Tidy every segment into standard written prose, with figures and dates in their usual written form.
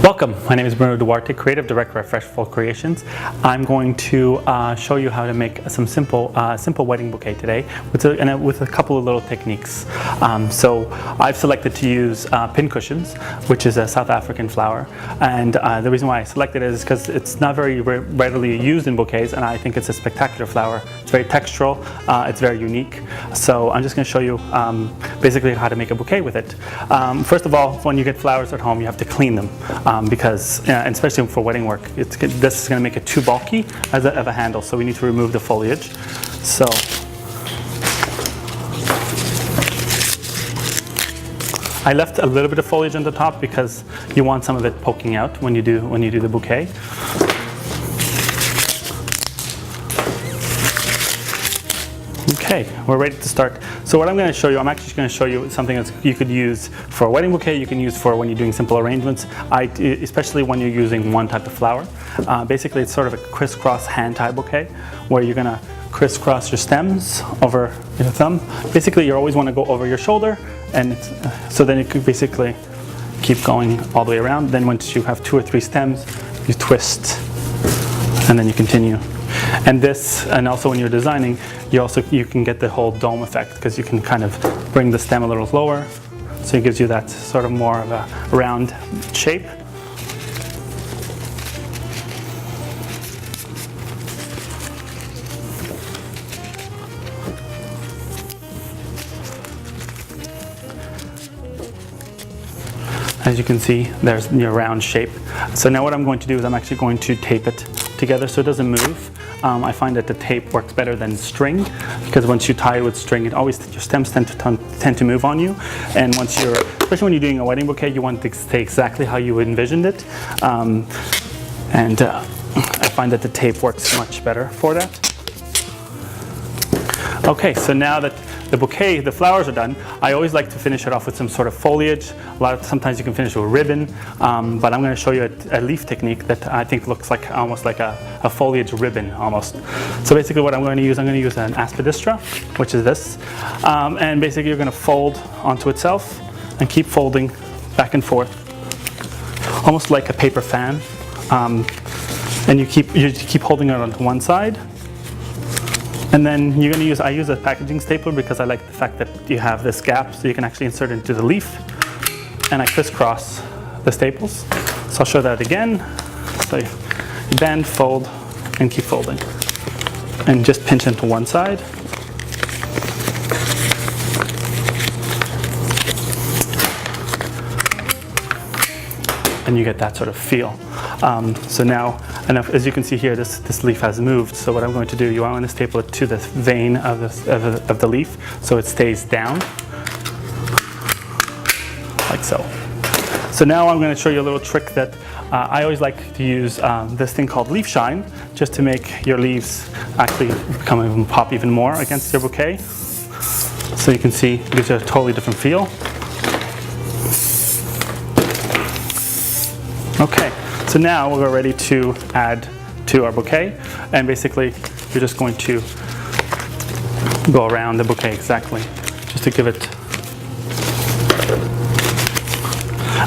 Welcome, my name is Bruno Duarte, Creative Director at Freshful Creations. I'm going to show you how to make some simple wedding bouquet today with a couple of little techniques. So I've selected to use Pincushions, which is a South African flower. And the reason why I selected it is because it's not very readily used in bouquets, and I think it's a spectacular flower. It's very textural, it's very unique. So I'm just going to show you basically how to make a bouquet with it. First of all, when you get flowers at home, you have to clean them. Because, and especially for wedding work, this is going to make it too bulky of a handle, so we need to remove the foliage. So I left a little bit of foliage on the top because you want some of it poking out when you do the bouquet. Okay, we're ready to start. So what I'm going to show you, I'm actually going to show you something that you could use for a wedding bouquet, you can use for when you're doing simple arrangements, especially when you're using one type of flower. Basically, it's sort of a crisscross hand-tie bouquet, where you're going to crisscross your stems over your thumb. Basically, you always want to go over your shoulder, and so then you could basically keep going all the way around. Then once you have 2 or 3 stems, you twist, and then you continue. And this, and also when you're designing, you can get the whole dome effect because you can kind of bring the stem a little lower, so it gives you that sort of more of a round shape. As you can see, there's your round shape. So now what I'm going to do is I'm actually going to tape it together so it doesn't move. I find that the tape works better than string, because once you tie it with string, your stems tend to move on you. And especially when you're doing a wedding bouquet, you want it to stay exactly how you envisioned it. I find that the tape works much better for that. Okay, so now that the flowers are done, I always like to finish it off with some sort of foliage. Sometimes you can finish with a ribbon, but I'm going to show you a leaf technique that I think looks like almost like a foliage ribbon almost. So basically what I'm going to use an aspidistra, which is this, and basically you're going to fold onto itself and keep folding back and forth, almost like a paper fan, and you keep holding it onto one side. And then I use a packaging stapler because I like the fact that you have this gap so you can actually insert it into the leaf. And I crisscross the staples. So I'll show that again. So you bend, fold, and keep folding. And just pinch into one side. And you get that sort of feel. So now, and as you can see here, this leaf has moved. So what I'm going to do, you want to staple it to the vein of the leaf so it stays down, like so. So now I'm going to show you a little trick that I always like to use this thing called leaf shine, just to make your leaves actually pop even more against your bouquet. So you can see it gives you a totally different feel. Okay, so now we're ready to add to our bouquet, and basically you're just going to go around the bouquet exactly, just to give it.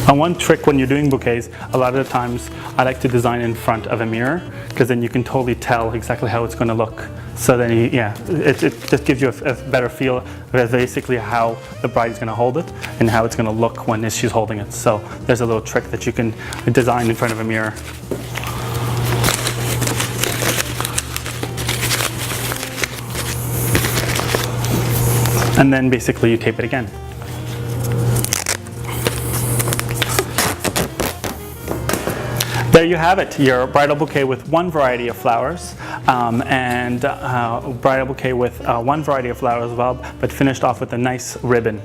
And one trick when you're doing bouquets, a lot of the times I like to design in front of a mirror, because then you can totally tell exactly how it's going to look. So then, it just gives you a better feel of basically how the bride is going to hold it and how it's going to look when she's holding it. So there's a little trick that you can design in front of a mirror. And then basically you tape it again. There you have it, your bridal bouquet with one variety of flowers, and bridal bouquet with one variety of flowers as well, but finished off with a nice ribbon.